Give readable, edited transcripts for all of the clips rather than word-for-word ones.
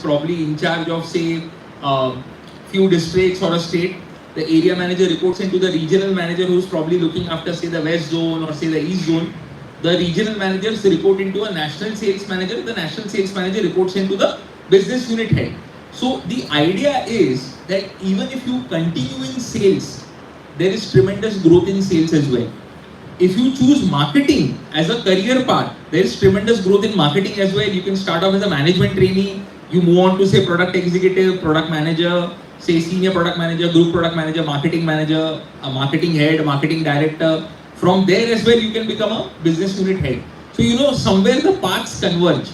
probably in charge of say few districts or a state. The area manager reports into the regional manager who's probably looking after say the west zone or say the east zone. The regional managers report into a national sales manager. The national sales manager reports into the business unit head. So the idea is that even if you continue in sales, there is tremendous growth in sales as well. If you choose marketing as a career path, there is tremendous growth in marketing as well. You can start off as a management trainee, you move on to say product executive, product manager, say senior product manager, group product manager, marketing manager, a marketing head, a marketing director. From there as well, you can become a business unit head. So somewhere the paths converge.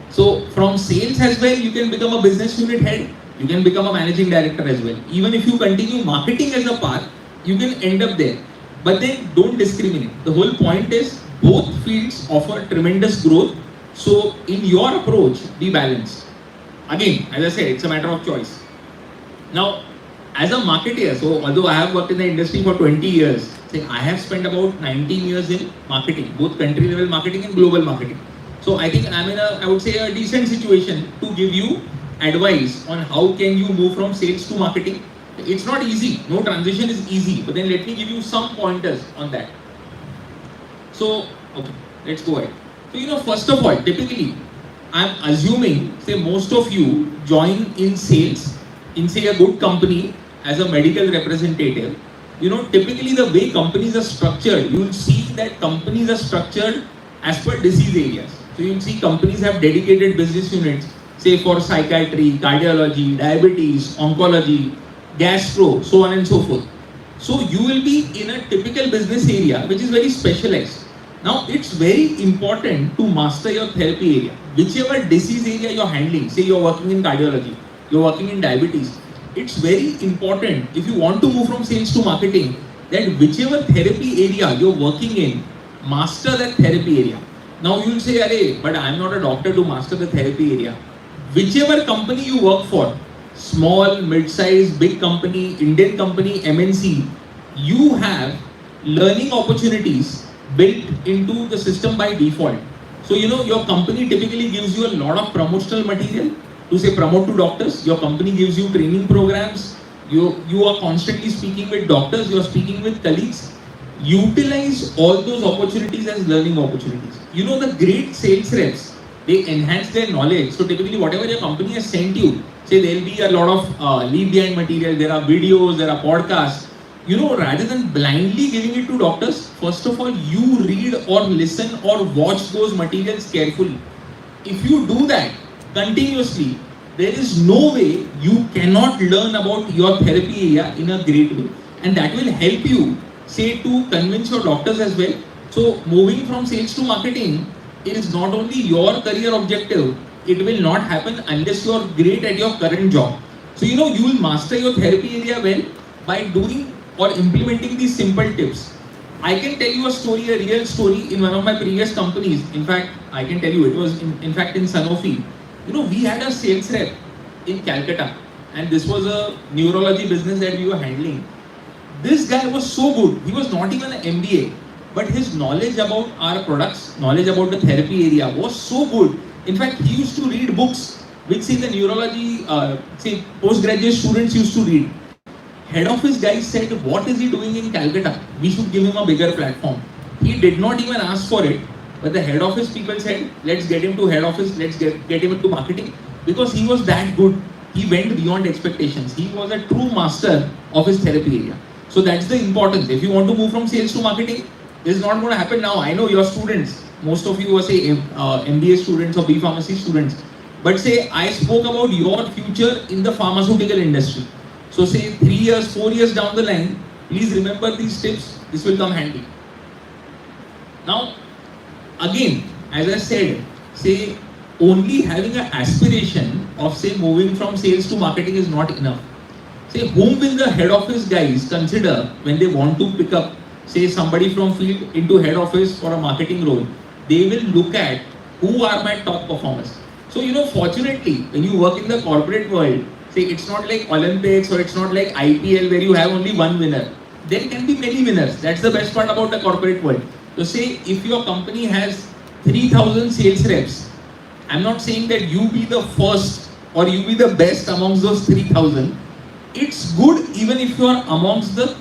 So from sales as well, you can become a business unit head, you can become a managing director as well. Even if you continue marketing as a path, you can end up there. But then don't discriminate. The whole point is both fields offer tremendous growth. So in your approach, be balanced. Again, as I said, it's a matter of choice. Now, as a marketer, so although I have worked in the industry for 20 years, say I have spent about 19 years in marketing, both country level marketing and global marketing. So I think I'm in I would say a decent situation to give you advice on how can you move from sales to marketing. It's not easy, no transition is easy, but then let me give you some pointers on that. So, okay, let's go ahead. So, first of all, typically, I'm assuming, say most of you join in sales, in say a good company as a medical representative. Typically the way companies are structured, you will see that companies are structured as per disease areas. So you'll see companies have dedicated business units, say for psychiatry, cardiology, diabetes, oncology, gastro, so on and so forth. So you will be in a typical business area which is very specialized. Now it's very important to master your therapy area. Whichever disease area you're handling, say you're working in cardiology, you're working in diabetes, it's very important if you want to move from sales to marketing that whichever therapy area you're working in, master that therapy area. Now you will say, "Arey, but I'm not a doctor to master the therapy area." Whichever company you work for, small, mid-size, big company, Indian company, MNC, you have learning opportunities built into the system by default. So your company typically gives you a lot of promotional material to say promote to doctors. Your company gives you training programs. You are constantly speaking with doctors, you are speaking with colleagues. Utilize all those opportunities as learning opportunities. The great sales reps, they enhance their knowledge. So typically whatever your company has sent you, say there will be a lot of leave behind material, there are videos, there are podcasts. Rather than blindly giving it to doctors, first of all, you read or listen or watch those materials carefully. If you do that continuously, there is no way you cannot learn about your therapy area in a great way. And that will help you, say, to convince your doctors as well. So moving from sales to marketing, it is not only your career objective, it will not happen unless you are great at your current job. So you will master your therapy area well by doing or implementing these simple tips. I can tell you a story, a real story in one of my previous companies. In fact, I can tell you it was in fact in Sanofi. We had a sales rep in Calcutta, and this was a neurology business that we were handling. This guy was so good. He was not even an MBA, but his knowledge about our products, knowledge about the therapy area was so good. In fact, he used to read books which say the neurology, say postgraduate students used to read. Head office guys said, "What is he doing in Calcutta? We should give him a bigger platform." He did not even ask for it, but the head office people said, "Let's get him to head office, let's get him into marketing," because he was that good. He went beyond expectations. He was a true master of his therapy area. So that's the importance. If you want to move from sales to marketing, this is not going to happen now. I know your students, most of you are say MBA students or B Pharmacy students, but say I spoke about your future in the pharmaceutical industry. So say 3 years, 4 years down the line, please remember these tips. This will come handy. Now, again, as I said, say only having an aspiration of say moving from sales to marketing is not enough. Say whom will the head office guys consider when they want to pick up say somebody from field into head office for a marketing role? They will look at who are my top performers. So fortunately, when you work in the corporate world, say it's not like Olympics or it's not like IPL where you have only one winner. There can be many winners. That's the best part about the corporate world. So say if your company has 3,000 sales reps, I'm not saying that you be the first or you be the best amongst those 3,000, it's good even if you are amongst the